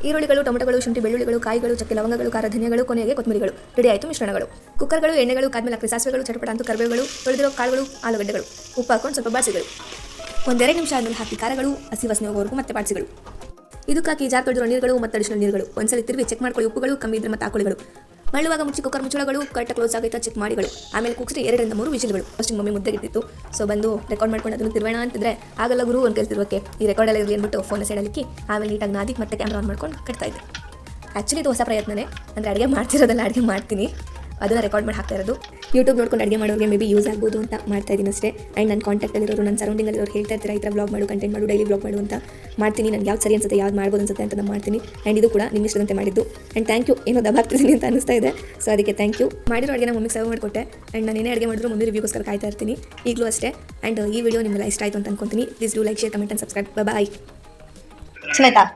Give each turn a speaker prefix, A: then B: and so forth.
A: ಈರುಳ್ಳಿಗಳು, ಟೊಮೆಟೊಗಳು, ಶುಂಠಿ, ಬೆಳ್ಳುಳ್ಳಿಗಳು, ಕಾಯಿಗಳು, ಚಕ್ಕೆ, ಲವಂಗಗಳು, ಖಾರ, ಧನಿಯಗಳು, ಕೊನೆಗೆ ಕೊತ್ತಂಬರಿಗಳು. ರೆಡಿ ಆಯಿತು ಮಿಶ್ರಣಗಳು. ಕುಕ್ಕರ್ಗಳು, ಎಣ್ಣೆಗಳು ಕಾದ್ಮೇಲೆ ಹಾಕಿ ಸಾಸಿವೆಗಳು, ಚಟಪಟ ಅಂತ ಕರಿಬೇವುಗಳು, ತೊಳೆದಿರೋ ಕಾಳುಗಳು, ಆಲೂಗಡ್ಡೆಗಳು, ಉಪ್ಪು ಹಾಕೊಂಡು ಸ್ವಲ್ಪ ಬಾಡಿಸಿಗಳು. 1-2 ನಿಮಿಷ ಆದಮೇಲೆ ಹಾಕಿ ಖಾರಗಳು, ಹಸಿ ವಾಸನೆ ಹೋಗೋವರೆಗೂ ಮತ್ತೆ ಬಾಡಿಸಿಗಳು. ಇದಕ್ಕೆ ಹಾಕಿ ಜಾರ್ ತೊಳೆದಿರೋ ನೀರುಗಳು ಮತ್ತು ಅಡಿಷನಲ್ ನೀರುಗಳು. ಒಂದ್ಸಲ ತಿರುಗಿ ಚೆಕ್ ಮಾಡ್ಕೊಳ್ಳಿ, ಉಪ್ಪುಗಳು ಕಮ್ಮಿ ಇದ್ರೆ ಮತ್ತೆ ಹಾಕೊಳ್ಳಿಗಳು. ಮಳ್ಳುವಾಗ ಮುಚ್ಚಿ ಕುಕ್ಕರ್ ಮುಚ್ಚಳಗಳು ಕರೆಕ್ಟಾಗಿ ಕ್ಲೋಸ್ ಆಗೈತಾ ಚೆಕ್ ಮಾಡಿಗಳು. ಆಮೇಲೆ ಕೂಗಿಸಿ 2-3 ವಿಜಿಲ್ಗಳು. ಫಸ್ಟ್ ಮಮ್ಮಿ ಮುದ್ದೆಗಿಟ್ಟಿತ್ತು. ಸೊ ಬಂದು ರೆಕಾರ್ಡ್ ಮಾಡ್ಕೊಂಡು ಅದನ್ನು ತಿರುವೇಣ ಅಂತಿದ್ರೆ ಆಗಲ್ಲ ಗುರು ಒಂದು ಕೇಳ್ತಿರ್ಬೇಕೆ ಈ ರೆಕಾರ್ಡೆಲ್ಲ ಇರಲಿ ಅಂದ್ಬಿಟ್ಟು ಫೋನ್ ಸೈಡಲ್ಲಿಕ್ಕಿ ಆಮೇಲೆ ನೀಟಾಗಿ ನಾದಿ ಮತ್ತೆ ಕ್ಯಾಮ್ರಾ ಆನ್ ಮಾಡ್ಕೊಂಡು ಕಟ್ತಾ ಇದ್ದೆ. ಆ್ಯಕ್ಚುಲಿ ಇದು ಹೊಸ ಪ್ರಯತ್ನನೇ, ಅಂದರೆ ಅಡುಗೆ ಮಾಡ್ತಿರೋದಲ್ಲ, ಅಡುಗೆ ಮಾಡ್ತೀನಿ ಅದನ್ನು ರೆಕಾರ್ಡ್ ಮಾಡಿ ಹಾಕ್ತಾ ಇರೋದು. ಯೂಟ್ಯೂಬ್ ನೋಡ್ಕೊಂಡು ಅಡುಗೆ ಮಾಡೋರಿಗೆ ಮೇ ಬಿ ಯೂಸ್ ಆಗ್ಬೋದು ಅಂತ ಮಾಡ್ತಾ ಇದ್ದೀನಿ ಅಷ್ಟೇ. ಆ್ಯಂಡ್ ನನ್ನ ಕಾಂಟ್ಯಾಕ್ಟಲ್ಲಿರೋರು, ನನ್ನ ಸರೌಂಡಿಂಗಲ್ಲಿರೋರು ಹೇಳ್ತಾ ಇರ್ತಾರೆ ಈ ಥರ ಬ್ಲಾಗ್ ಮಾಡು, ಕಂಟೆಂಟ್ ಮಾಡು, ಡೈಲಿ ಬ್ಲಾಗ್ ಮಾಡು ಅಂತ. ಮಾಡ್ತೀನಿ, ನನಗೆ ಯಾವ್ದು ಸರಿ ಅನ್ಸುತ್ತೆ, ಯಾವ್ದು ಮಾಡ್ಬೋದು ಅನ್ಸುತ್ತೆ ಅಂತ ನಾನು ಮಾಡ್ತೀನಿ. ಆ್ಯಂಡ್ ಇದು ಕೂಡ ನಿಮ್ಮ ಇಷ್ಟದಂತೆ ಮಾಡಿದ್ದು. ಆ್ಯಂಡ್ ಥ್ಯಾಂಕ್ ಯು, ಏನೋ ದಬಾಗ್ತಿದ್ದೀನಿ ಅಂತ ಅನಿಸ್ತಾ ಇದೆ. ಸೊ ಅದಕ್ಕೆ ಥ್ಯಾಂಕ್ ಯು. ಮಾಡಿರೋ ಅಡುಗೆ ಮಮ್ಮಿಗೆ ಸರ್ವ್ ಮಾಡಿಕೊಟ್ಟೆ. ಆ್ಯಂಡ್ ನಾನು ಏನೇ ಅಡುಗೆ ಮಾಡಿದ್ರು ಮುಂದೆ ರಿವ್ಯೂಗೋಸ್ಕರ ಕಾಯ್ತಾ ಇರ್ತೀನಿ ಈಗಲೂ ಅಷ್ಟೇ. ಆ್ಯಂಡ್ ಈ ವಿಡಿಯೋ ನಿಮ್ಮೆಲ್ಲ ಇಷ್ಟ ಆಯಿತು ಅಂತ ಅನ್ಕೊತೀನಿ. Please do like, share, comment and subscribe. Bye. ಚೆನ್ನಾಯ್ತಾ?